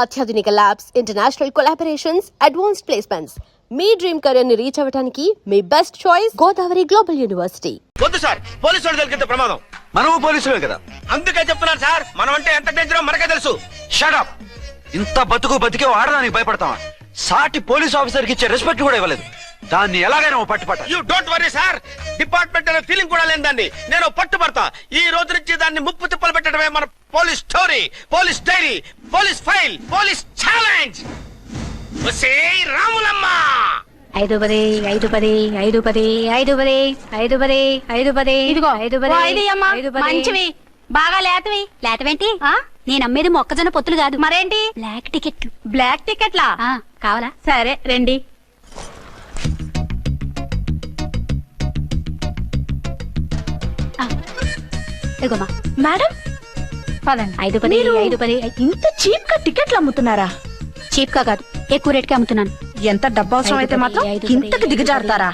అత్యాధునిక labs, international collaborations, advanced placements. మీ dream career ని రీచ్ అవ్వడానికి మీ best choice Godavari global university. వద్దు సార్, పోలీసు వాళ్ళు దొరికితే ప్రమాదం. మనము పోలీసులే కదా, అందుకే చెప్తున్నారు సార్, మనం అంటే ఎంత డేంజరో మనకే తెలుసు. షటప్. ఇంత బతికే ఆడడానికి భయపడతావా? సాటి పోలీస్ ఆఫీసర్ కి ఇచ్చే రెస్పెక్ట్ కూడా ఇవ్వలేదు. దాన్ని ఎలాగైనా పట్టుపట్ట. You don't worry sir, department అనే ఫీలింగ్ కూడా లేని దాన్ని నేను పట్టుపడతా. ఈ రోజు నుంచి దాన్ని ముప్పు తిప్పలు పెట్టడమే మన police story, police diary, police file, police challenge. Ramulamma 5 10 5 10 5 10 5 10 5 10 5 10 ఇదిగో 5 10 మంచివి బాగా లేతవేంటి? నేను అమ్మేది మొక్కజొన్న పొత్తులు కాదు. మరేంటి? బ్లాక్ టికెట్లు. బ్లాక్ టికెట్లా కావాలా? సరే రండి. ఇదిగోమా మేడం, పదండి. 5 10 5 10. ఇంత చీప్ గా టికెట్లు అమ్ముతున్నారా? చీప్ గా కాదు, ఎక్కువ రేట్ కి అమ్ముతున్నాను. ఎంత డబ్బు అవసరం అయితే మాత్రం ఇంతకు దిగజారుతారా?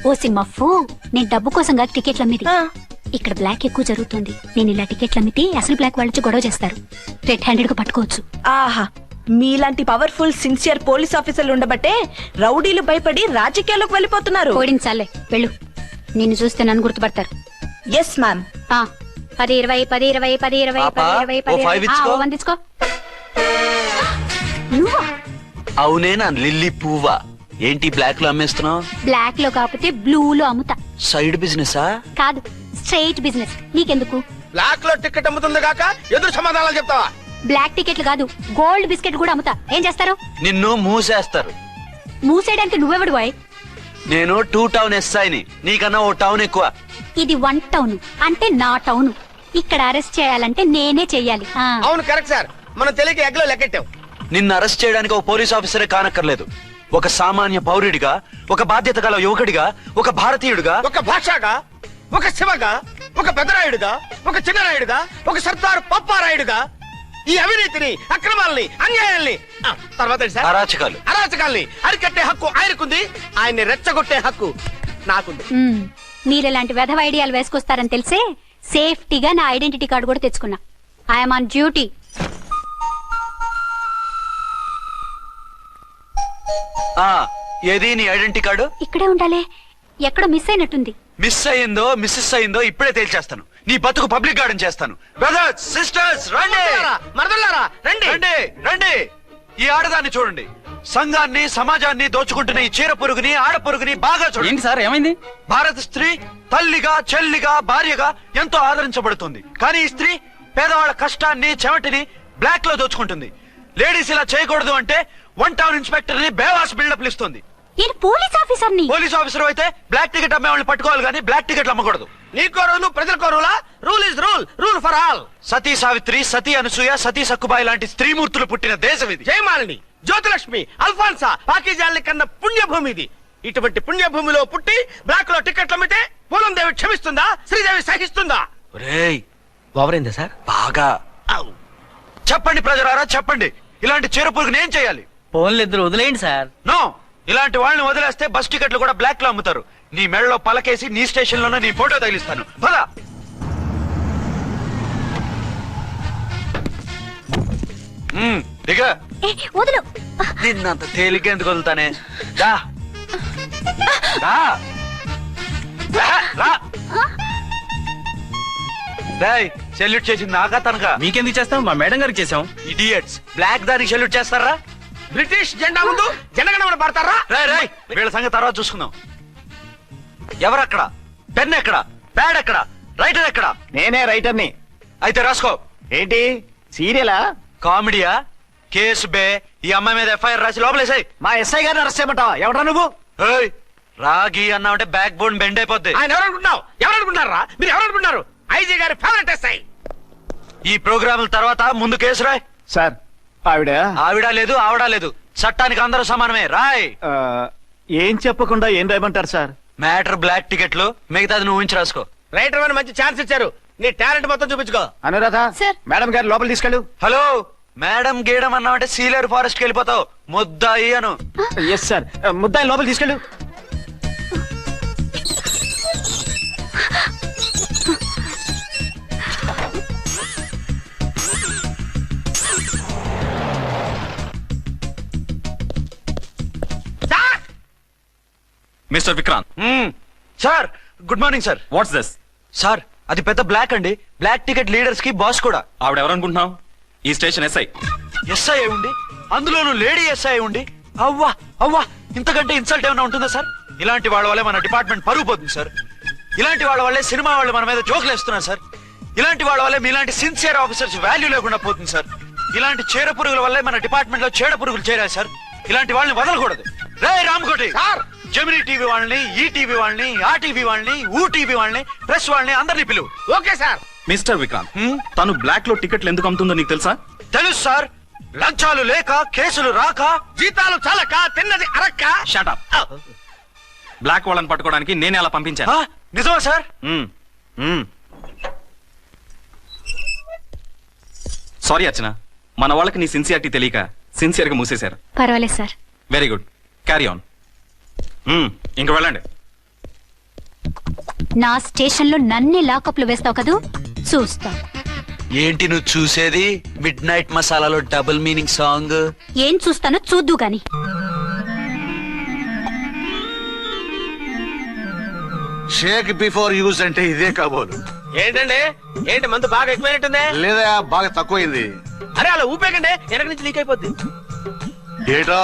ఓ సిమ్మఫు, నేను డబ్బు కోసం కాదు టికెట్లు అమ్మేది. ఇక్కడ బ్లాక్ ఎక్కువ జరుగుతుంది. నేను ఇలా టికెట్లు అమ్మితే అసలు బ్లాక్ వాళ్ళు గొడవ చేస్తారు. రెడ్ హ్యాండెడ్ గా పట్టుకోవచ్చు. ఆహా, మీలాంటి పవర్ఫుల్ సిన్సియర్ పోలీస్ ఆఫీసర్లు ఉండబట్టే రౌడీలు భయపడి రాజకీయాల్లోకి వెళ్ళిపోతున్నారు. ఓడించాలే వెళ్ళు. నిన్ను చూస్తే నన్ను గుర్తుపడతారు. Yes ma'am. 10 20 10 20 10 20 10 20 10 వందించుకో. నువ్వా? అవునేనా లిల్లీ పువ్వా? ఏంటి బ్లాక్ లో అమ్మేస్తున్నావు? బ్లాక్ లో కాకపోతే బ్లూ లో అమ్ముతా. సైడ్ బిజినెసా? కాదు, స్ట్రైట్ బిజినెస్. నీకెందుకు? బ్లాక్ లో టికెట్ అమ్ముతుంది కాక ఎదురు సమాధానాలు చెప్తావా? బ్లాక్ టికెట్లు కాదు, గోల్డ్ బిస్కెట్ కూడా అమ్ముతా. ఏం చేస్తారు? నిన్ను మూసేస్తారు. మూసేయడానికి నువ్వెవడు బాయ్? నేను 2 టౌన్ ఎస్ఐని, నీకన్నా ఓ టౌన్ ఎక్కువ. ఇది 1 టౌన్, అంటే నా టౌన్. ఇక్కడ అరెస్ట్ చేయాలంటే నేనే చెయ్యాలి. అవును కరెక్ట్ సార్, మనం తెలియక ఎగ్లో లెక్కెట్టాం. నిన్ను అరెస్ట్ చేయడానికి ఒక పోలీస్ ఆఫీసరే కానక్కర్లేదు. ఒక సామాన్య పౌరుడిగా, ఒక బాధ్యత గల యువకుడిగా, ఒక భారతీయుడిగా, ఒక భాషగా, ఒక శివగా, ఒక పెద్దరాయుడుగా, ఒక చిన్నరాయుడుగా, ఒక సర్దార్ పప్పారాయుడుగా ఈ అవినీతిని, అక్రమాలని, అన్యాయాల్ని, తర్వాత అరాచకాల్ని అరికట్టే హక్కు ఆయనకుంది. ఆయన్ని రెచ్చగొట్టే హక్కు నాకుంది. మీరు ఇలాంటి వెధవ ఐడియాలు వేసుకొస్తారని తెలిసే సేఫ్టీగా నా ఐడెంటిటీ కార్డు కూడా తెచ్చుకున్నా. I'm on duty. ఏది నీ ఐడెంటిటీ కార్డు? ఇక్కడే ఉండాలి. ఎక్కడో మిస్ అయినట్టుంది. మిస్ అయిందో మిస్సెస్ అయిందో ఇప్పుడే తేల్చేస్తాను. నీ బతుకు పబ్లిక్ గార్డెన్ చేస్తాను. బ్రదర్స్, సిస్టర్స్, రండి. మరదలారా రండి, రండి, రండి. ఈ ఆడదాన్ని చూడండి. సంఘాన్ని, సమాజాన్ని దోచుకుంటున్న ఈ చీర పురుగుని, ఆడ పురుగుని బాగా చూడండి. ఏంటి సార్, ఏమైంది? భారత స్త్రీ తల్లిగా, చెల్లిగా, భార్యగా ఎంతో ఆదరించబడుతుంది. కానీ ఈ స్త్రీ పేదవాళ్ళ కష్టాన్ని, చెమటిని బ్లాక్ లో దోచుకుంటుంది. లేడీస్ ఇలా చేయకూడదు అంటే 1 టౌన్ ఇన్స్పెక్టర్ ని బేవాస్ బిల్డప్ ఇస్తుంది. పోలీస్ ఆఫీసర్ ని. పోలీస్ ఆఫీసర్ అయితే బ్లాక్ టికెట్ అమ్మే వాళ్ళని పట్టుకోవాలి కానీ బ్లాక్ టికెట్లు అమ్మకూడదు. నీకో రూలు, ప్రజలకో రూలా? Rule is rule, rule for all. Sati Savitri, Sati Anasuya, Sati Sakkubai లాంటి స్త్రీమూర్తులు పుట్టిన దేశం ఇది. జయమాలిని, జ్యోతిలక్ష్మి, అల్ఫాన్సా, పాకిజాల్ని కన్న పుణ్యభూమి ఇది. ఇటువంటి పుణ్యభూమిలో పుట్టి బ్లాక్ లో టికెట్లు అమ్మితే పూలందేవి క్షమిస్తుందా? శ్రీదేవి సహిస్తుందా? ఓవరైందా సార్? బాగా. చెప్పండి ప్రజలారా, చెప్పండి. ఇలాంటి చీర పురుగుని ఏం చేయాలి? ఫోన్లు ఇద్దరు వదిలేయండి సార్. నో, ఇలాంటి వాళ్ళని వదిలేస్తే బస్ టికెట్లు కూడా బ్లాక్ లో అమ్ముతారు. నీ మెడలో పలకేసి నీ స్టేషన్ లోనే నీ ఫోటో తగిలిస్తాను. పద. దిగా. వదులు. నిన్నంత తేలిగ్గా ఎందుకు వదులుతానే? సెల్యూట్ చేసింది నాకా తనకా? మీకెందుకు చేస్తాం? మా మేడం గారికి చేసాం. ఇడియట్స్, బ్లాక్ దానికి సెల్యూట్ చేస్తారా? బ్రిటిష్ జెండా ముందు జనగణమన పడతారా? రాయ్, వీళ్ళ సంగతి తర్వాత చూసుకుందాం. ఎవరక్కడ? పెన్ ఎక్కడ? ప్యాడ్ ఎక్కడ? రైటర్ ఎక్కడ? నేనే రైటర్ని. అయితే రాసుకో. ఏంటి సీరియలా? కామెడీయా? కేసు బే. ఈ అమ్మాయి మీద ఎఫ్ఐఆర్ రాసి లోపలేసాయి. మా ఎస్ఐ గారిని అరెస్ట్ చేయమంటావా? ఎవడా నువ్వు? రాగి అన్నావంటే బ్యాక్ బోన్ బెండ్ అయిపోద్ది. ఆయన ఎవరనుకుంటున్నారా? మీరు ఎవరనుకుంటున్నారు? ఐజీ గారి ఫేవరెట్ ఎస్ఐ. ఈ ప్రోగ్రాముల తర్వాత ముందు కేసు రాయ్. సార్, ఆవిడ లేదు, ఆవిడ లేదు. చట్టానికి అందరూ సమానమే. రాయ్. ఏం చెప్పకుండా ఏం రాయమంటారు సార్? మ్యాటర్ బ్లాక్ టికెట్లు, మిగతాది నువ్వు ఉంచి రాసుకో. రైటర్ అని మంచి ఛాన్స్ ఇచ్చారు. నీ టాలెంట్ మొత్తం చూపించుకో. అనురాధ, మేడం గారు లోపల తీసుకెళ్ళు. హలో, మేడం గీయడం అన్నావంటే సీలేరు ఫారెస్ట్ కి వెళ్ళిపోతావు. ముద్దాయి అను. ఎస్ సార్, ముద్దాయి లోపల తీసుకెళ్ళు. Mister Vikrant. Sir good morning sir. What's this? Sir అది పెద్ద బ్లాక్ అండి. బ్లాక్ టికెట్ లీడర్స్ కి బాస్ కూడా. ఆవిడ ఎవరనుకుంటున్నావు? ఈ స్టేషన్ ఎస్ఐ. ఎస్ఐ ఉండి అందులోనూ లేడీ ఎస్ఐ ఉండి అవ్వా అవ్వా ఇంతకంటే ఇన్సల్ట్ ఏమైనా ఉంటుందా సార్? ఇలాంటి వాళ్ళ వల్లే మన డిపార్ట్మెంట్ పరుగు పోతుంది సార్. ఇలాంటి వాళ్ళ వల్లే సినిమా వాళ్ళు మన మీద జోకులు వేస్తున్నారు సార్. ఇలాంటి వాళ్ళ వల్లే మీలాంటి సిన్సియర్ ఆఫీసర్స్ వాల్యూ లేకుండా పోతుంది సార్. ఇలాంటి చీడ పురుగుల వల్లే మన డిపార్ట్మెంట్ లో చీడ పురుగులు చేరారు సార్. ఇలాంటి వాళ్ళని వదలకూడదు. రే రామకోటి సార్, జమినీ టీవీ వాళ్ళని, ఈ టీవీ వాళ్ళని, ఆ టీవీ వాళ్ళని, ఊ టీవీ వాళ్ళని, ప్రెస్ వాళ్ళని అందరినీ పిలువు. Okay sir. మిస్టర్ విక్రాంత్, తను బ్లాక్ లో టికెట్లు ఎందుకు అమ్ముతుందో నీకు తెలుసా? తెలుసు సార్. లంచాలు లేక, కేసులు రాక, జీతాలు చాలక, తిన్నది అరక్క. Shut up. బ్లాక్ వాళ్ళని పట్టుకోవడానికి నేనే అలా పంపించాను. నిజమా సార్? సారీ అర్చన, మన వాళ్ళకి నీ సిన్సియారిటీ తెలియక సిన్సియర్ గా మూసేశారు. పర్వాలేదు sir. Very good, carry on. ఇంక వెళ్ళండి. నా స్టేషన్ లో నన్నే లాకప్ లో వేస్తావు కదూ, చూస్తా. ఏంటి నువ్వు చూసేది? మిడ్ నైట్ మసాలాలో డబుల్ మీనింగ్ సాంగ్. ఏం చూస్తానో చూద్దు గాని. షేక్ బిఫోర్ యూజ్ అంటే ఇదే కాబోలు. ఏంటండి, ఏంటి మందు బాగా ఎక్కువైనట్టుంది? లేదా బాగా తక్కువైంది. అరే అలా ఊపేకండి, వెనక నుంచి లీక్ అయిపోద్ది. ఏటో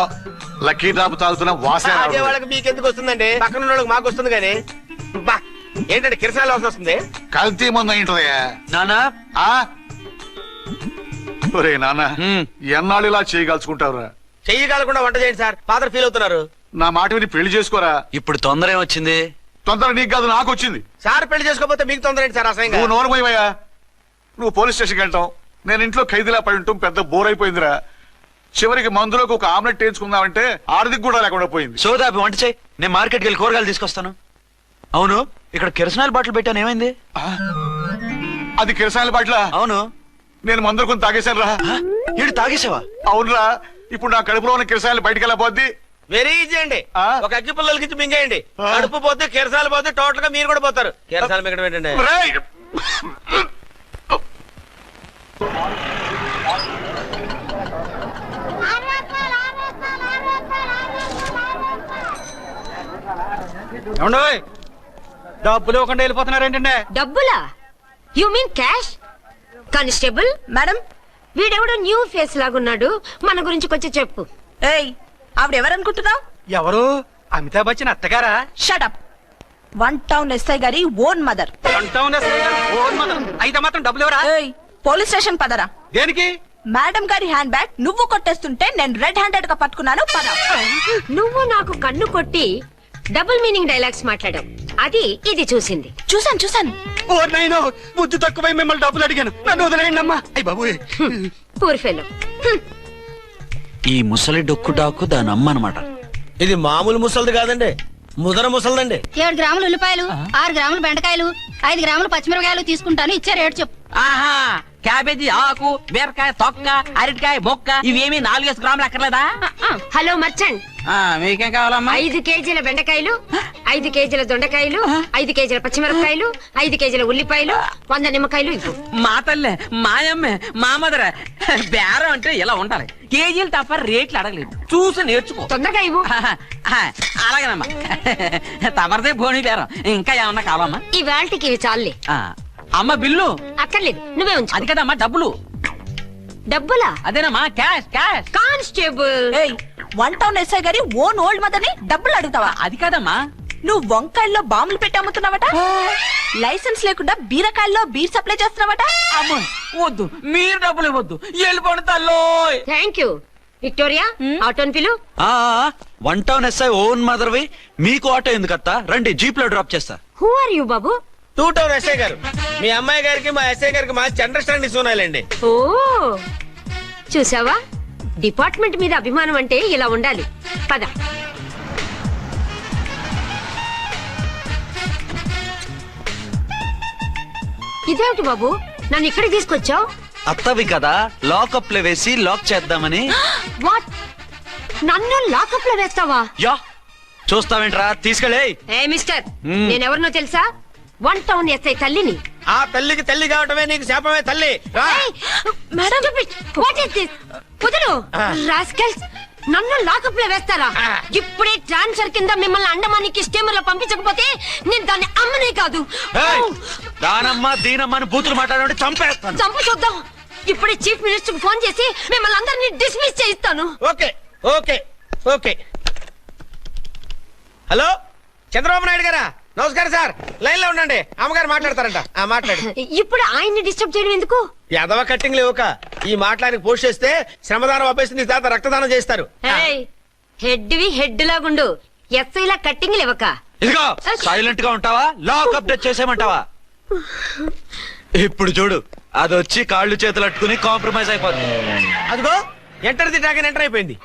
లక్కీ డ్రాప్ తాగుతున్న వాసన అదే వాళ్ళకి మీకెందుకు వస్తుందండి, పక్కన ఉన్న వాళ్ళకి మాకు వస్తుంది కానీ. బా ఏంటంటే కిరసాల వాసన వస్తుంది. కల్తీ మందు అయింటదయ్యా. నానా ఒరే నాన్న, ఎన్నాళ్ళు ఇలా చేయగలుచుకుంటావురా? చెయ్యగలకుండా వంట చేయండి సార్, ఫాదర్ ఫీల్ అవుతున్నారు. నా మాట విని పెళ్లి చేసుకోరా. ఇప్పుడు తొందర ఏమొచ్చింది? తొందర నీకు కాదు, నాకు వచ్చింది. సార్ పెళ్లి చేసుకోకపోతే మీకు తొందర ఏంటి సార్? అసహ్యంగా. నువ్వు నోరుమోయవయ్యా. నువ్వు పోలీస్ స్టేషన్కి వెళ్తాం, నేను ఇంట్లో ఖైదీలా పడి ఉంటాం. పెద్ద బోర్ అయిపోయిందిరా. చివరికి మందులోకి ఒక ఆమ్లెట్ వేయించుకుందామంటే ఆర్థిక కూడా లేకుండా పోయింది. సోదాపి వంట చేయి, నేను మార్కెట్కి వెళ్ళి కూరగాయలు తీసుకొస్తాను. అవును, ఇక్కడ కిరసనాయిల్ బాటిల్ పెట్టాను, ఏమైంది? అది కిరసాయల బాట్ల. అవును, నేను మందులు కొని తాగేశాను రా. ఈడు తాగేసావా? అవునురా. ఇప్పుడు నా కడుపులో ఉన్న కిరసాయలు బయటకు వెళ్ళబోద్ది. వెరీ ఈజీ అండి. ఒక అగ్గి పుల్లలకి ఇచ్చి మింగేయండి. కడుపు పోతే కిరసాలు పోతే టోటల్ గా మీరు కూడా పోతారు. కిరసాలు మింగడం ఏంటండి? రేయ్! డబ్బులు ఇవ్వకుండా వెళ్ళిపోతున్నారు ఏంటంటే? డబ్బులా? You mean cash? Constable madam, వీడెవడో న్యూ ఫేస్ లాగున్నాడు, మన గురించి కొంచెం చెప్పు. ఏయ్ ఆవిడెవరనుకుంటున్నావు? ఎవరు? అమితాబ్ బచ్చన్ అత్తగారా? షటప్. 1 టౌన్ ఎస్ఐ గారి ఓన్ మదర్. అయితే మాత్రం డబ్బులు ఎవరా? ఏయ్ పోలీస్ స్టేషన్ పదరా. దేనికి? మేడం గారి హ్యాండ్ బ్యాగ్ నువ్వు కొట్టేస్తుంటే నేను రెడ్ హ్యాండెడ్ గా పట్టుకున్నాను. పద. నువ్వు నాకు కన్ను కొట్టి డబుల్ మీనింగ్ డైలాగ్స్ మాట్లాడావు, అది ఇది చూసింది. చూసాను. ఓ నైనో, బుద్ధి తక్కువై మిమ్మల్ని డబ్బులు అడిగాను, నన్ను వదిలేయండి అమ్మా. అయ్య బాబు, పూర్ ఫెలో. ఈ ముసలి డొక్కు డాకు దాని అమ్మ అనమాట. ఇది మామూలు ముసలిది కాదండి, ముదర ముసలిదండి. 7 గ్రాములు ఉల్లిపాయలు, 6 గ్రాములు బెండకాయలు, 5 గ్రాములు పచ్చిమిరపకాయలు తీసుకుంటాను. ఇచ్చే రేటు చెప్పు. ఆహా, క్యాబేజీ ఆకు, బీరకాయ తొక్క, అరటికాయ బొక్క, ఇవేమి 4 గ్రాములు అక్కర్లేదా? హలో మర్చండ్, మీకేం కావాలమ్మా? 5 కేజీల బెండకాయలు, 5 కేజీల దొండకాయలు, 5 కేజీల పచ్చిమిరపకాయలు, 5 కేజీల ఉల్లిపాయలు, 100 నిమ్మకాయలు ఇవ్వు. మా తల్లే, మాయమ్మే, మా మదర. బేరం అంటే ఇలా ఉండాలి. కేజీలు తప్ప రేట్లు అడగలేదు, చూసి నేర్చుకో. తొందరగా ఇవ్వు. అలాగేనమ్మా. తమరిదే భోని బేరం. ఇంకా ఏమన్నా కావాలమ్మా? ఈ వేల్టికి ఇవి చాలే. అమ్మ బిల్లు అక్కర్లేదు, నువ్వే ఉంచు. అది కదమ్మా డబ్బులు. డబ్బులా? అదేనమ్మా, క్యాష్ క్యాష్. కానిస్టేబుల్, ఏయ్ 1 టౌన్ ఎస్ఐ గారి ఓన్ ఓల్డ్ మదర్ ని డబ్బులు అడుగుతావా? అది కాదమ్మా. నువ్వు వంకాయల్లో బాంబులు పెట్టి అమ్ముతున్నావట, లైసెన్స్ లేకుండా బీరకాయల్లో బీర్ సప్లై చేస్తున్నావట. అమ్మ వద్దు, మీరు డబ్బులు ఇవ్వద్దు, వెళ్ళిపోండి తల్లో. Thank you. విక్టోరియా, ఆటోన్ పిలు. 1 టౌన్ ఎస్ఐ ఓన్ మదర్వి, మీకు ఆటో ఎందుకత్తా? రండి, జీప్ లో డ్రాప్ చేస్తా. హూ ఆర్ యూ బాబు? 2 టౌన్ ఎస్ఐ గారు. మీ అమ్మాయి గారికి మా ఎస్ఐ గారికి మంచి అండర్స్టాండింగ్ ఉన్నాయండి. ఓ చూసావా, డిపార్ట్మెంట్ మీద అభిమానం అంటే ఇలా ఉండాలి. పద. ఇదేమిటి బాబు, నన్ను ఇక్కడికి తీసుకొచ్చావు? అత్తవి కదా, లాకప్ లో వేసి లాక్ చేద్దామని. వాట్? నన్ను లాకప్ లో వేస్తావా? యా, చూస్తావేంట్రా, తీసుకెళ్ళే. ఏ మిస్టర్, నేనెవరినో తెలుసా? 1 టౌన్ ఎస్ఐ తల్లిని. ఆ తల్లికి తల్లి కావటమే నీకు శాపమే తల్లి. రా. Madam, what is this? కుదరు రాస్కల్స్. నన్ను లాకప్ లో వేస్తారా? ఇప్పుడే ట్రాన్స్ఫర్ కింద మిమ్మల్ని అండమానికి స్టీమర్ లో పంపించకపోతే నేను దాన్ని అమ్మనే కాదు. దానమ్మ దీనమ్మ అని బూతులు మాట్లాడే చంపేస్తాను. చంపు చూద్దాం. ఇప్పుడే చీఫ్ మినిస్టర్ కు ఫోన్ చేసి మిమ్మల్ని అందరినీ డిస్మిస్ చేయిస్తాను. Okay okay okay. Hello Chandrababu Naidu గారా? నమస్కారం సార్. లైన్ లో ఉండండి, అమ్మగారు మాట్లాడతారంట. మాట్లాడు. ఇప్పుడు ఆయన్ని డిస్టర్బ్ చేయడం ఎందుకు? ఎదవ కట్టింగ్ లేవుక ఈ మాట్లాడికి పోస్ట్ చేస్తే శ్రమదానం అభ్యసి నీ తాత రక్తదానం చేస్తారు. హెడ్ హెడ్ లాగుండు, ఎస్ఐ లా కట్టింగ్ లేవక. ఇదిగో సైలెంట్ గా ఉంటావా, లాక్ అప్డేట్ చేసేయమంటావా? ఇప్పుడు చూడు, అది వచ్చి కాళ్ళు చేతులు అట్టుకుని కాంప్రమైజ్ అయిపోతుంది. అదిగో ఎంటర్ ది డ్రాగన్ ఎంటర్ అయిపోయింది.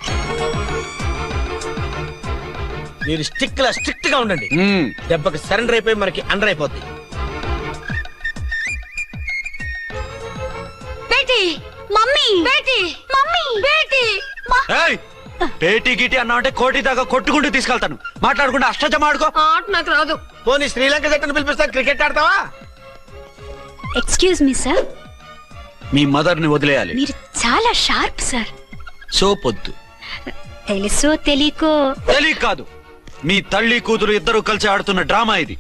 మీరు స్ట్రిక్ట్ గా ఉండండి. దెబ్బకి సరెండర్ అయిపోయి మనకి అండర్ అయిపోద్ది. బేటీ మమ్మీ, బేటీ మమ్మీ, బేటీ పేటీ గిటి అన్నావంటే కోటి దాకా కొట్టుకుంటూ తీసుకెళ్తాను. మాట్లాడుకుంటే అష్టజమ ఆడుకో. ఆట నాకు రాదు. పోనీ శ్రీలంక జట్టును పిలిపిస్తా, క్రికెట్ ఆడతావా? ఎక్స్క్యూజ్ మీ సార్, మీ మదర్ ని వదిలేయాలి. మీరు చాలా షార్ప్ సార్. సోపొద్దు. తెలుసో తెలియకో. తెలియ కాదు, మీ తల్లి కూతురు ఇద్దరు కలిసి ఆడుతున్న డ్రామా ఇది.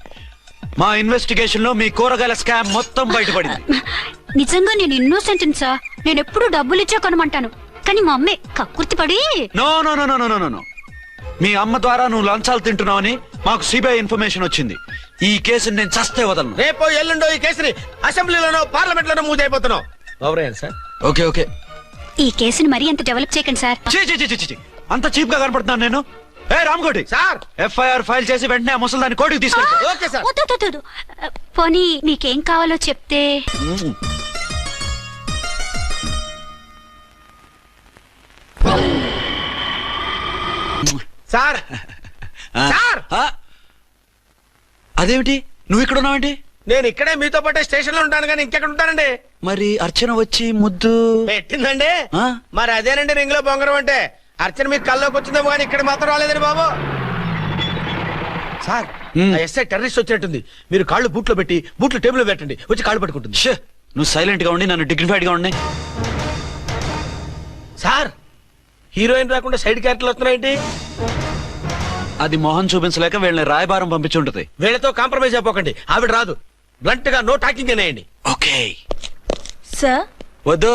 మా ఇన్వెస్టిగేషన్ లో మీ కూరగాయల స్కామ్ మొత్తం బయటపడింది. నిజంగా నేను ఇన్నోసెంట్ సార్. నేను ఎప్పుడు డబ్బులు ఇచ్చా కొనమంటాను, కానీ మా అమ్మే కక్కుర్తి పడి. No no no no no no. మీ అమ్మ ద్వారా నువ్వు లంచాలు తింటున్నావని మాకు సిబిఐ ఇన్ఫర్మేషన్ వచ్చింది. ఈ కేసుని నేను చస్తే వదలను. రేపో ఎల్లుండో ఈ కేసుని అసెంబ్లీలోనో పార్లమెంట్ లోనో మూవ్ అయిపోతున్నావు. Sir okay okay. ఈ కేసుని మరీ అంత డెవలప్ చేయకండి సార్. అంత చీప్ గా కనపడుతున్నాను నేను? ఏ రామ్కోటి సార్, ఎఫ్ఐఆర్ ఫైల్ చేసి వెంటనే ఆ ముసలిదాన్ని కోర్టుకి తీసుకెళ్ళి. Okay sir. వద్దు. పోనీ మీకేం కావాలో చెప్తే. సార్ సార్, అదేమిటి నువ్వు ఇక్కడ ఉన్నావేంటి? నేను ఇక్కడే మీతో పాటే స్టేషన్ లో ఉంటాను, కానీ ఇంకెక్కడ ఉంటానండి? మరి అర్చన వచ్చి ముద్దు పెట్టిందండి. మరి అదేనండి రింగ్ లో బొంగరం అంటే. అర్చన మీకు కల్లోకి వచ్చిందేమో కానీ ఇక్కడ మాత్రం రాలేదండి బాబు. సార్, ఎస్ఐ టెర్రరిస్ట్ వచ్చినట్టుంది. మీరు కాళ్ళు బూట్లో పెట్టి బూట్లు టేబుల్ లో పెట్టండి, వచ్చి కాళ్ళు పట్టుకుంటుంది. నువ్వు సైలెంట్ గా ఉండి నన్ను డిగ్నిఫైడ్ గా ఉండి. సార్, హీరోయిన్ రాకుండా సైడ్ క్యారెక్టర్లు వస్తున్నాయేంటి? అది మొహం చూపించలేక వీళ్ళని రాయబారం పంపించి ఉంటది. వీళ్ళతో కాంప్రమైజ్ అయిపోకండి, ఆవిడ రాదు. బ్లంట్ గా నో టాకింగ్ అనేయండి. Okay sir. వద్దు,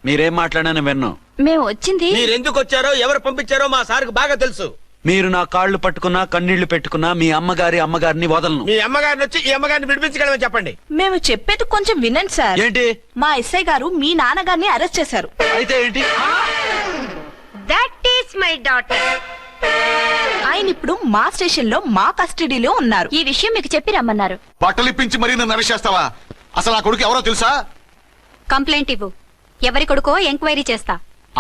మీరేం మాట్లాడానని విన్నాం. మేము వచ్చింది. మీరు ఎందుకు వచ్చారో ఎవరు పంపించారో మా సార్కి బాగా తెలుసు. మీరు నా కాళ్ళు పట్టుకున్నా కన్నీళ్లు పెట్టుకున్నా మీ అమ్మగారిని వదలను. మీ అమ్మగారిని వచ్చి ఈ అమ్మగారిని విడిపించగలమని చెప్పండి. మేము చెప్పేది కొంచెం వినండి సార్. ఏంటి? మా ఎస్ఐ గారు మీ నాన్నగారిని అరెస్ట్ చేశారు. అయితే ఏంటి? That is my daughter. ఆయన ఇప్పుడు మా స్టేషన్ లో మా కస్టడీలో ఉన్నారు. ఈ విషయం మీకు చెప్పి రమ్మన్నారు. బట్టలు ఇప్పించి మరీ నన్ను అరెస్ట్ చేస్తావా? అసలు ఆ కొడుకు ఎవరో తెలుసా? కంప్లైంట్ ఇవ్వు, ఎవరి కొడుకో ఎంక్వైరీ చేస్తా.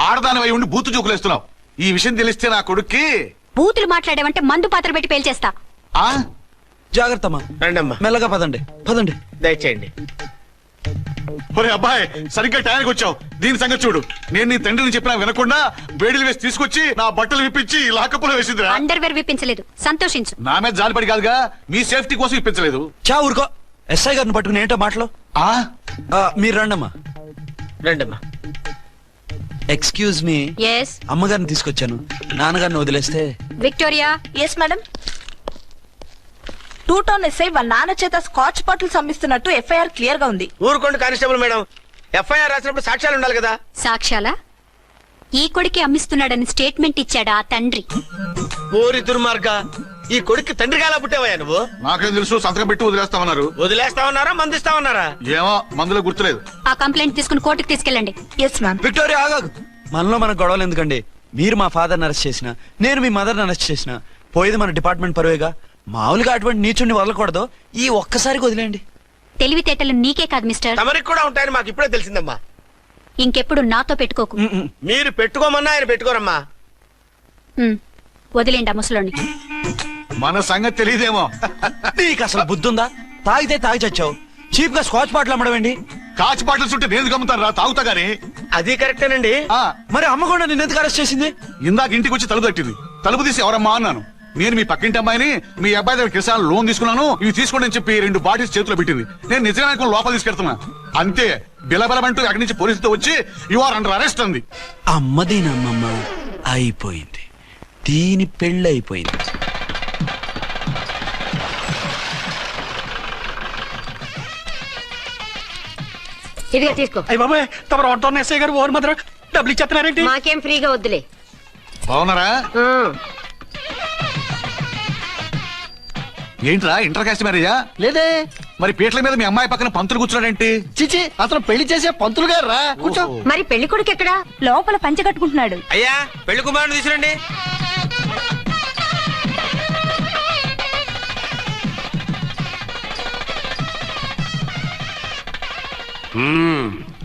ఆడదానివై ఉండి బూతు చూకులేస్తున్నావు. ఈ విషయం తెలిస్తే నా కొడుక్కి. బూతులు మాట్లాడేవంటే మందు పాత్ర పెట్టి పేల్చేస్తా. జాగ్రత్తమ్మా, రండమ్మా, మెల్లగా పదండి. దయచేయండి. ఒరే అబ్బాయి, సరిగ్గా టైంకి వచ్చావు. దీని సంగతి చూడు. నేను నీ తండ్రిని చెప్పినా వినకుండా వేడిలు వేసి తీసుకొచ్చి నా బట్టలు విప్పించి లాకప్పులో వేసిందిరా. అండర్వేర్ విప్పించలేదు, సంతోషించు. నా మీద జాలిపడి కాదుగా, మీ సేఫ్టీ కోసం ఇప్పించలేదు. చా ఊరుకో. ఎస్ఐ గారిని పట్టుకుని ఏంటో మాటలు. మీరు రండమ్మా. Excuse me. ఎస్. అమ్మగారిని తీసుకొచ్చాను, నాన్నగారిని వదిలేస్తే. Victoria. Yes madam. 2 town SI వాళ్ళ నాన్న చేత స్కాచ్ బాటిల్స్ అమ్మిస్తున్నట్టు ఎఫ్ఐఆర్ క్లియర్ గా ఉంది. ఊరుకోండి కానిస్టేబుల్ మేడం, ఎఫ్ఐఆర్ రాసినప్పుడు సాక్ష్యాలు ఉండాలి కదా. సాక్ష్యాలా? ఈ కొడుకే అమ్మిస్తున్నాడని స్టేట్మెంట్ ఇచ్చాడా ఆ తండ్రి? ఓరి దుర్మార్గ, ఈ కొడుక్కి తండ్రి కాలా పుట్టావయ్యా నువ్వు? నాకేం తెలుసు, సంతకం పెట్టి వదిలేస్తామన్నారు. వదిలేస్తామన్నారా మందిస్తామన్నారా? ఏమో, మందులో గుర్తులేదు. ఆ కంప్లైంట్ తీసుకుని కోర్టుకు తీసుకెళ్ళండి. Yes ma'am. విక్టోరియా ఆగాగు. మనలో మన గొడవలు ఎందుకండి? మీరు మా ఫాదర్ని అరెస్ట్ చేసిన, నేను మీ మదర్ని అరెస్ట్ చేసిన, పోయేది మన డిపార్ట్మెంట్ పరువేగా. మామూలుగా అటువంటి నీచుడిని వదలకూడదు. ఈ ఒక్కసారికి వదిలేండి. తెలివితేటలు నీకే కాదు మిస్టర్, తమరికి కూడా ఉంటాయని మాకు ఇప్పుడే తెలిసిందమ్మా. ఇంకెప్పుడు నాతో పెట్టుకోకు. మీరు పెట్టుకోమన్నా ఆయన పెట్టుకోరమ్మా. వదిలేండి ఆ ముసలోని. మన సంగతి తెలియదేమో. నీకు అసలు బుద్ధుందా? తాగితే తాగి చచ్చావు, చీప్ గా స్కాచ్ బాటిల్ అమ్మడమేంటి? కాచి బాటిల్స్ ఉంటే నేను గమ్ముతాను రా, తాగుతా గానీ. అది కరెక్టేనండి. మరి అమ్మ కూడా నిన్ను ఎందుకు అరెస్ట్ చేసింది? ఇందాక ఇంటికి వచ్చి తలుపు తట్టింది. తలుపు తీసి ఎవరమ్మా అన్నాను. నేను మీ పక్కింటి అమ్మాయిని, మీ అబ్బాయి దగ్గర కిసాన్ లోన్ తీసుకున్నాను, ఇవి తీసుకోండి అని చెప్పి 2 బాటిల్స్ చేతిలో పెట్టింది. నేను నిజంగా లోపల తీసుకెళ్తున్నా. అంతే, బిలబలమంటూ అక్కడి నుంచి పోలీసుతో వచ్చి యు ఆర్ అండర్ అరెస్ట్ అంది. అమ్మదేనమ్మమ్మ, అయిపోయింది, దీని పెళ్ళి అయిపోయింది. ఇదిగా తీసుకో. అయ్యి బాబాయ్ తమరు ఆటో ఎస్ఐ గారు ఓవర్ మాత్రం డబ్బులు ఇచ్చేస్తున్నారేంటి? మాకేం ఫ్రీగా వద్దులే. బాగున్నారా? ఆ, ఏంట్రా ఇంటర్ కాస్ట్ మ్యారేజా? లేదే. మరి పీటల మీద మీ అమ్మాయి పక్కన పంతులు కూర్చున్నాడేంటి? చిచి అతను పెళ్లి చేసే పంతులు గారు రా. కూర్చో. మరి పెళ్లి కొడుకు ఎక్కడా? లోపల పంచె కట్టుకుంటున్నాడు. అయ్యా పెళ్లి కుమారుని తీసుకురండి.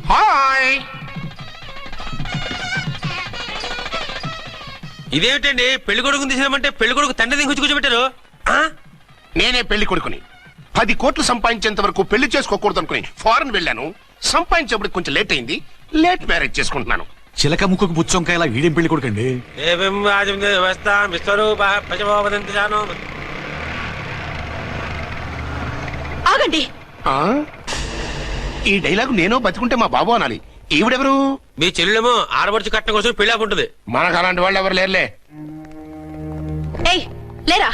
హాయ్. ఇదేమిటండి పెళ్లి కొడుకుని తీసినామంటే పెళ్లి కొడుకు తండ్రి దించి కూర్చోబెట్టారు. నేనే పెళ్లి కొడుకుని 10 కోట్లు సంపాదించేంత వరకు పెళ్లి చేసుకోకూడదు అనుకుని ఫారెన్ వెళ్ళాను. సంపాదించేప్పుడు కొంచెం లేట్ అయింది. లేట్ మ్యారేజ్ చేసుకుంటున్నాను. చిలక ముక్కుకు పుచ్చొంకాయలా వీడేం పెళ్లి కొడుకండి? ఆగండి. ఆ? ఈ డైలాగ్ నేనో బతికుంటే మా బాబు అనాలి. ఈవిడెవరు? మీ చెల్లెమో ఆడబడుచు కట్టడం కోసం పెళ్లి ఆకుంటుంది. మనకు అలాంటి వాళ్ళు ఎవరు లేరులే. ఏయ్ లేరా.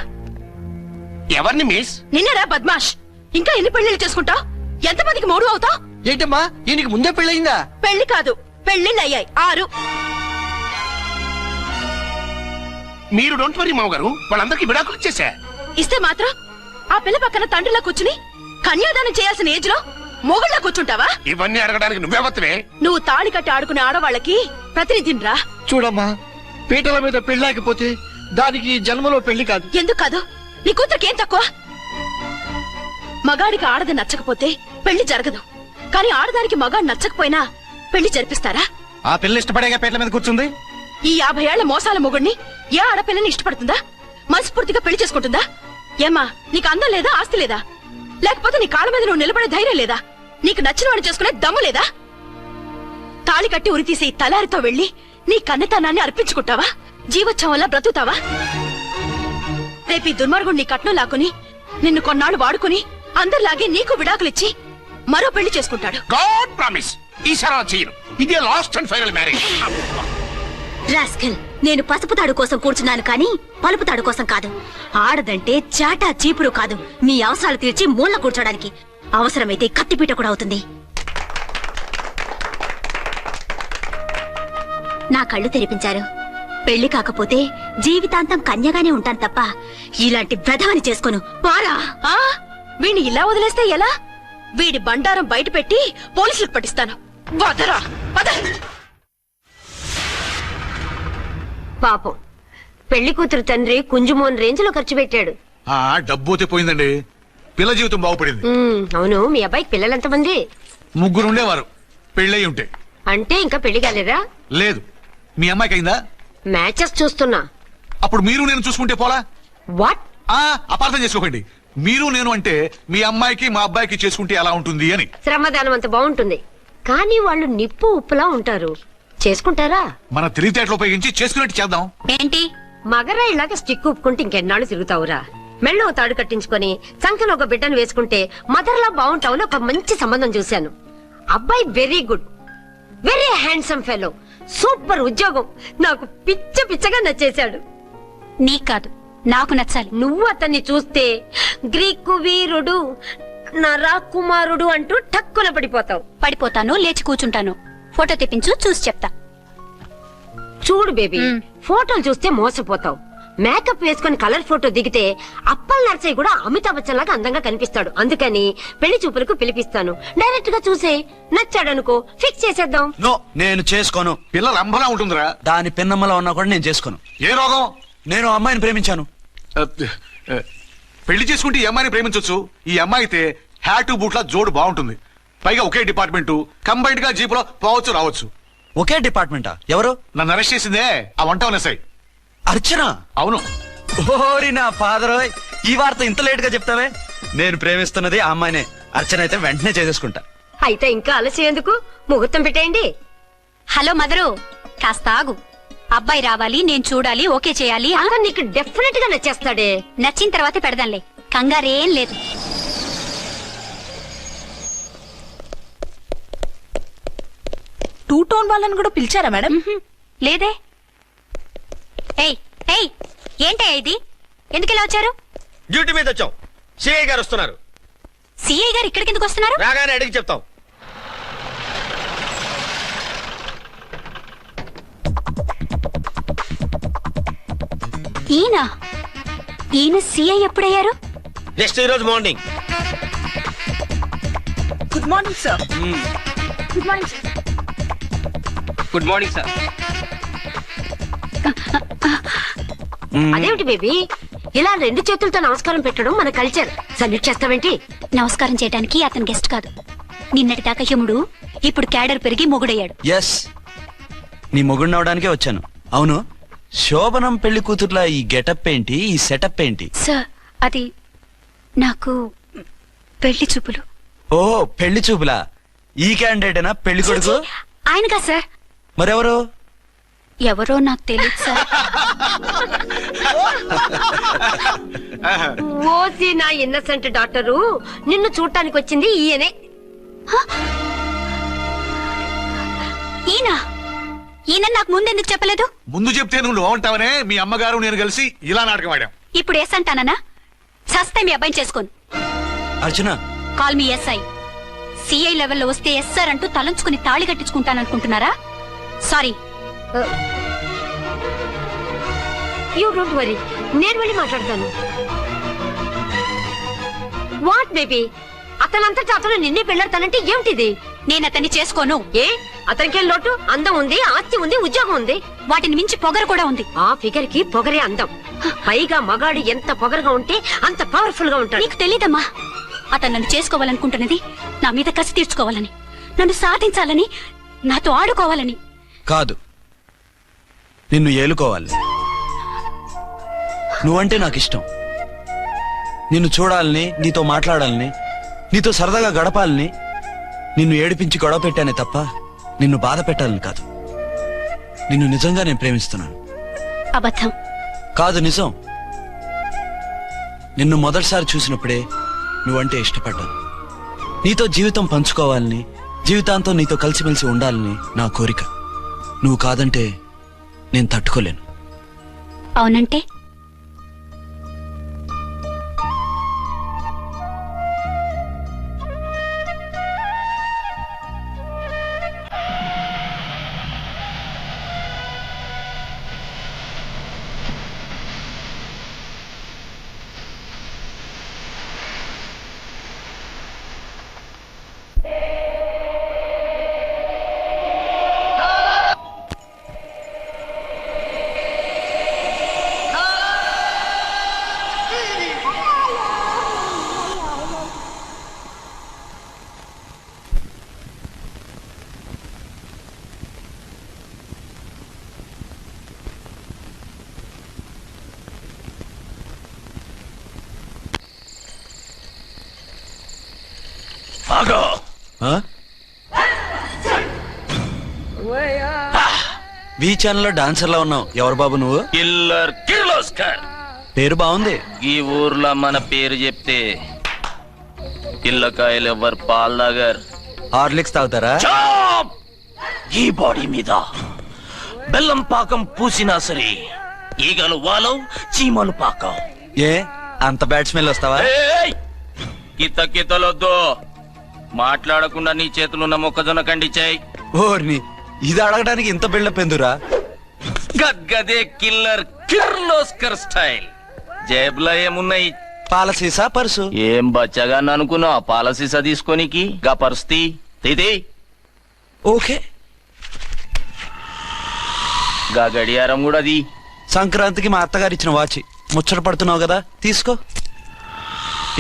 ఎవరిని మిస్? నిన్నరా బద్మాష్. ఇంకా ఎన్ని పెళ్లిళ్ళు చేసుకుంటావు? ఎంతమందికి మూడు అవుతావు? ఏంటమ్మా ఈయనకి ముందే పెళ్ళయిందా? పెళ్లి కాదు, పెళ్లిళ్ళు అయ్యాయి 6. మీరు డోంట్ వరీ మామగారు, వాళ్ళందరికీ విడాకులు ఇచ్చేసా. ఇస్తే మాత్రం ఆ పిల్ల పక్కన తండ్రిలా కూర్చుని కన్యాదానం చేయాల్సిన ఏజ్ లో మొగుళ్ళ కూర్చుంటావా? ఇవన్నీ అడగడానికి నువ్వే వత్తవే. నువ్వు తాళి కట్టి ఆడుకునే ఆడవాళ్ళకి ప్రతినిధినిరా. చూడమ్మా, పీటల మీద పెళ్ళాకపోతే దానికి జన్మలో పెళ్లి కాదు. ఎందుకు కాదు? నీ కూతురికేం తక్కువ? మగాడికి ఆడది నచ్చకపోతే పెళ్లి జరగదు. కానీ ఆడదానికి మగాడు నచ్చకపోయినా పెళ్లి జరిపిస్తారా? ఆ పిల్ల ఇష్టపడేగా పీటల మీద కూర్చుంది. ఈ 50 ఏళ్ల మోసాల మొగుడిని ఏ ఆడపిల్లని ఇష్టపడుతుందా? మనస్ఫూర్తిగా పెళ్లి చేసుకుంటుందా? ఏమ్మా, నీకు అందం లేదా, ఆస్తి లేదా? లేకపోతే నీ కాళ్ళ మీద నువ్వు నిలబడే ధైర్యం లేదా? నీకు నచ్చిన వాడిని చేసుకునే దమ్ము లేదా? తాళి కట్టి ఉరితీసే తలారితో వెళ్లి నీ కన్నతనాన్ని అర్పించుకుంటావా? జీవోత్సవం వల్ల బ్రతుకుతావా? రేపు ఈ దుర్మార్గుడు నీ కట్నం లాక్కుని నిన్ను కొన్నాళ్ళు వాడుకుని అందరిలాగే నీకు విడాకులిచ్చి మరో పెళ్లి చేసుకుంటాడు. గాడ్ ప్రామిస్, ఈసారి చేయను. ఇదే last and final marriage. Rascal, నేను పసుపు తాడు కోసం కూర్చున్నాను కానీ పలుపు తాడు కోసం కాదు. ఆడదంటే చాటా చీపురు కాదు, మీ అవసరాలు తీర్చి మూల కూర్చోడానికి. అవసరమైతే కత్తిపీట కూడా అవుతుంది. నా కళ్ళు తెరిపించారు. పెళ్లి కాకపోతే జీవితాంతం కన్యగానే ఉంటాను తప్ప ఇలాంటి బ్రధవని చేసుకోను. వారా వీడిని ఇలా వదిలేస్తే ఎలా? వీడి బండారం బయట పెట్టి పోలీసులకు పట్టిస్తాను. వదరా, వద. పాపం పెళ్లి కూతురు తండ్రి కుంజుమోన్ రేంజ్ లో ఖర్చు పెట్టాడు. ఆ డబ్బు అయితే పోయిందండి, పిల్ల జీవితం బాగుపడింది. అవును, మీ అబ్బాయికి పిల్లలెంతమంది? 3 ఉండేవారు, పెళ్ళయి ఉంటే. అంటే ఇంకా పెళ్లి కాలేదా? లేదు. మీ అమ్మాయికి అయిందా? మ్యాచెస్ చూస్తున్నా. అప్పుడు మీరు నేను చూసుకుంటే పోలా? వాట్? అపార్థం చేసుకోకండి. మీరు నేను అంటే మీ అమ్మాయికి మా అబ్బాయికి చేసుకుంటే ఎలా ఉంటుంది అని. శ్రమదానం అంత బాగుంటుంది, కానీ వాళ్ళు నిప్పు ఉప్పులా ఉంటారు. చేసుకుంటారా? మన తెలివితేటలు ఉపయోగించి చేసుకున్నట్టు చేద్దాం. ఏంటి మగరా ఇలాగ స్టిక్ ఉప్పుకుంటే ఇంకెన్నాళ్ళు తిరుగుతావురా? మెళ్ళో తాడు కట్టించుకొని సంఖ్యలో ఒక బిడ్డను వేసుకుంటే మదర్లా బాగుంటావుని ఒక మంచి సంబంధం చూశాను. అబ్బాయి very good, very handsome fellow, super ఉద్యోగం. నాకు పిచ్చగా నచ్చేశాడు. నీకు కాదు, నాకు నచ్చాలి. నువ్వు అతన్ని చూస్తే గ్రీకు వీరుడు, నా రాకుమారుడు అంటూ టక్కున పడిపోతావు. పడిపోతాను, లేచి కూర్చుంటాను. ఫోటో తెప్పించు, చూసి చెప్తా. చూడు బేబీ, ఫోటోలు చూస్తే మోసపోతావు. మేకప్ వేసుకుని కలర్ ఫోటో దిగితే అప్పల్ నర్సయ్య కూడా అమితాబ్ బచ్చన్ లాగా అందంగా కనిపిస్తాడు. అందుకని పెళ్లి చూపులకు పిలిపిస్తాను. డైరెక్ట్ గా చూసే నచ్చాడనుకో, ఫిక్స్ చేసేద్దాం. నో, నేను చేసుకోను. పిల్ల రంభలా ఉంటుందిరా. దాని పిన్నమ్మలా ఉన్నా కూడా నేను చేసుకోను. ఏ రోగం? నేను అమ్మాయిని ప్రేమించాను. పెళ్లి చేసుకుంటే ఈ అమ్మాయిని ప్రేమించవచ్చు. ఈ అమ్మాయి అయితే హ్యాటు బూట్ల జోడు బాగుంటుంది. పైగా ఒకే డిపార్ట్మెంట్, కంబైన్డ్ గా జీపులో పోవచ్చు రావచ్చు. ఒకే డిపార్ట్మెంటా? ఎవరు? నన్ను అరెస్ట్ చేసిందే ఆ వంట ఎస్ఐ అర్చన. అవును. ఓరి నా ఫాదర్, ఈ వార్త ఇంత లేట్ గా చెప్తావే. నేను ప్రేమిస్తున్నది ఆ అమ్మాయినే. అర్చన అయితే వెంటనే చేసేసుకుంటా. అయితే ఇంకా ఆలస్యం ఎందుకు, ముహూర్తం పెట్టేయండి. హలో మదరు, కాస్త ఆగు. అబ్బాయి రావాలి, నేను చూడాలి, ఓకే చేయాలి. నీకు డెఫినెట్ గా నచ్చేస్తాడే. నచ్చిన తర్వాతే పెడదాంలే, కంగారేం లేదు. 2 టోన్ వాళ్ళని కూడా పిలిచారా మేడం? లేదే. ఏయ్ ఏయ్ ఏంటయ్యా ఇది? ఎందుకు ఇలా వచ్చారు? డ్యూటీ మీద వచ్చాం. సిఐ గారు వస్తున్నారు. సిఐ గారు ఇక్కడికి ఎందుకు వస్తున్నారు? రాగానే అడిగి చెప్తాం. ఈయన సిఐ ఎప్పుడయ్యారు? నెక్స్ట్ ఈ రోజు morning. Good morning sir. Good morning sir. Good morning sir. అదేమిటి బేబీ, ఇలా 2 చేతులతో నమస్కారం పెట్టడం మన కల్చర్. సల్యూట్ చేస్తావేంటి? నమస్కారం చేయడానికి అతను గెస్ట్ కాదు. నిన్నటి దాకా యముడు, ఇప్పుడు క్యాడర్ పెరిగి మొగుడయ్యాడు. ఎస్, నీ మొగుడినవడానికే వచ్చాను. అవును, శోభనం పెళ్లి కూతుర్లా ఈ గెటప్ ఏంటి, ఈ సెటప్ ఏంటి? సార్, అది నాకు పెళ్లి చూపులు. ఓ, పెళ్లి చూపులా? ఈ క్యాండిడేటేనా పెళ్లి కొడుకు? ఆయనగా సార్. మరెవరు? ఎవరో నాకు తెలియదు సార్. ఓసి నా ఇన్నసెంట్ డాక్టరు, నిన్ను చూడటానికి వచ్చింది ఈయనే. ఈయన నాకు ముందెందుకు చెప్పలేదు? ముందు చెప్తే నువ్వు బాగుంటావనే మీ అమ్మగారు నేను కలిసి ఇలా నాటకం ఆడాం. ఇప్పుడు ఎస్ అంటానా? సస్తే మీ అబ్బాయిని చేసుకోను. అర్చన, కాల్ మీ ఎస్ఐ. సిఐ లెవెల్లో వస్తే ఎస్ సార్ అంటూ తలంచుకుని తాళి కట్టించుకుంటాననుకుంటున్నారా? సారీ. యూ డోంట్ వరీ, నేను వెళ్ళి మాట్లాడతాను. వాట్ బేబీ, అతనంతటా అతను నిన్నే పెళ్ళాడతానంటే ఏమిటిది? నేను అతన్ని చేసుకోను. ఏ, అతనికేం లోటు? అందం ఉంది, ఆస్తి ఉంది, ఉద్యోగం ఉంది. వాటిని మించి పొగరు కూడా ఉంది. ఆ ఫిగర్ కి పొగరే అందం. పైగా మగాడు ఎంత పొగరుగా ఉంటే అంత పవర్ఫుల్ గా ఉంటాడు. నీకు తెలీదమ్మా, అతను నన్ను చేసుకోవాలనుకుంటున్నది నా మీద కసి తీర్చుకోవాలని, నన్ను సాధించాలని, నాతో ఆడుకోవాలని కాదు, నిన్ను ఏలుకోవాలి. నువ్వంటే నాకు ఇష్టం. నిన్ను చూడాలని, నీతో మాట్లాడాలని, నీతో సరదాగా గడపాలని, నిన్ను ఏడిపించి గొడవ పెట్టానే తప్ప నిన్ను బాధ పెట్టాలని కాదు. నిన్ను నిజంగా నేను ప్రేమిస్తున్నాను. అబద్ధం. కాదు, నిజం. నిన్ను మొదటిసారి చూసినప్పుడే నువ్వంటే ఇష్టపడ్డాను. నీతో జీవితం పంచుకోవాలని, జీవితాంతం నీతో కలిసిమెలిసి ఉండాలని నా కోరిక. నువ్వు కాదంటే నేను తట్టుకోలేను. అవునంటే? వి ఛానల్లో డాన్సర్లా ఉన్నావు. ఎవరు బాబు నువ్వు? కిల్లర్ కిర్లోస్కర్. పేరు బాగుంది. ఈ ఊర్లో మన పేరు చెప్తే పిల్లకాయలు ఎవరు పాల్ తాగర్. హార్లిక్స్ తాగుతారా? ఈ బాడీ మీద బెల్లం పాకం పూసినా సరే ఈగలు వాలవు, చీమలు పాకం. ఏ అంత బ్యాడ్ స్మెల్ వస్తావా? కిత కితలొద్దు. మాట్లాడకుండా నీ చేతులున్న మొక్కజొన్న కండిచాయి. ఓర్ని, ఇది అడగడానికి ఇంత బిల్డప్ ఎందురా? గద్గదే కిల్లర్ కిర్లోస్కర్ స్టైల్. జేబులో ఏమున్నాయి? పాల సీసా, పర్సు. ఏం బచ్చగా అనుకున్నా పాల సీసా తీసుకోనికి? గా పరిస్థితి తీది. ఓకే, గా గడియారం కూడా అది. సంక్రాంతికి మా అత్తగారు ఇచ్చిన వాచి. ముచ్చట పడుతున్నావు కదా, తీసుకో.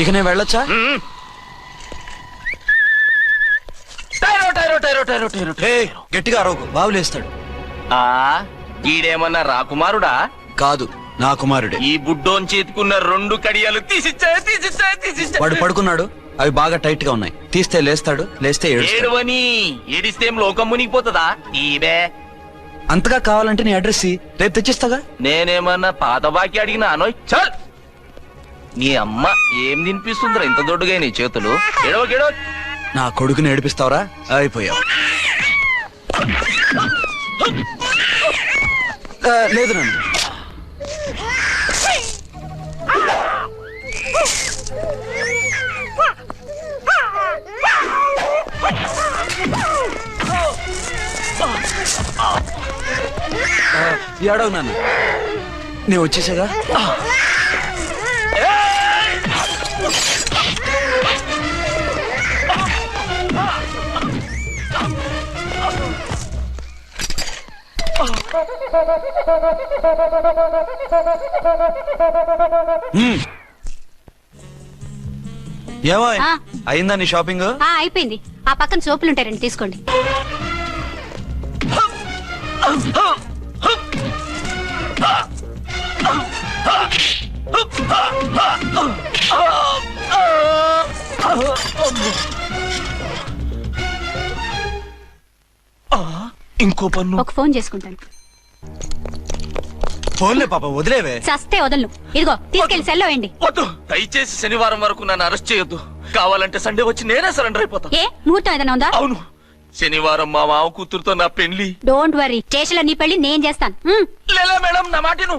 ఇక నేను వెళ్ళొచ్చా? గట్టిగా అరవకు, బావులేస్తాడు. ఈడేమన్నా రాకుమారుడా? కాదు, నా కుమారుడే. ఈ బుడ్డోన్ చేతుకున్న 2 కడియాలు తీసిచ్చా. వాడు పడుకున్నాడు, అవి బాగా టైట్ గా ఉన్నాయి. తీస్తే లేస్తాడు, లేస్తే ఏడువని. ఏడిస్తే లోకం మునిగిపోతుందా? ఈబే అంతగా కావాలంటే నీ అడ్రస్ రేపు తెచ్చిస్తాగా. నేనేమన్నా పాత బాకి అడిగినా అనోయ్. చల్, నీ అమ్మ ఏం తినిపిస్తుందిరా ఇంత దొడ్డుగా నీ చేతులు? ఎడవ నా కొడుకుని ఏడిపిస్తావరా? అయిపోయావు. లేదు నన్ను ఏడవు నాన్న, నేను వచ్చేసాగా. ఏమో అయిందా నీ షాపింగ్? అయిపోయింది. ఆ పక్కన సోపులు ఉంటారండి, తీసుకోండి. ఇంకో పన్ను. ఒక ఫోన్ చేసుకుంటాను. ఫోన్లే పాప, వదిలేవే. సస్తే వదలను. ఇదిగో తీసుకెళ్లి సెల్లో వేయండి. వద్దు, దయచేసి శనివారం వరకు నన్ను అరెస్ట్ చేయొద్దు. కావాలంటే సండే వచ్చి నేనే సరెండర్ అయిపోతా. ఏ ముహూర్తం ఏదైనా ఉందా? అవును, శనివారం మా మామ కూతురుతో నా పెళ్లి. డోంట్ వరీ, స్టేషన్ లో నీ పెళ్లి నేను చేస్తాను. లేదా మేడం, నా మాటను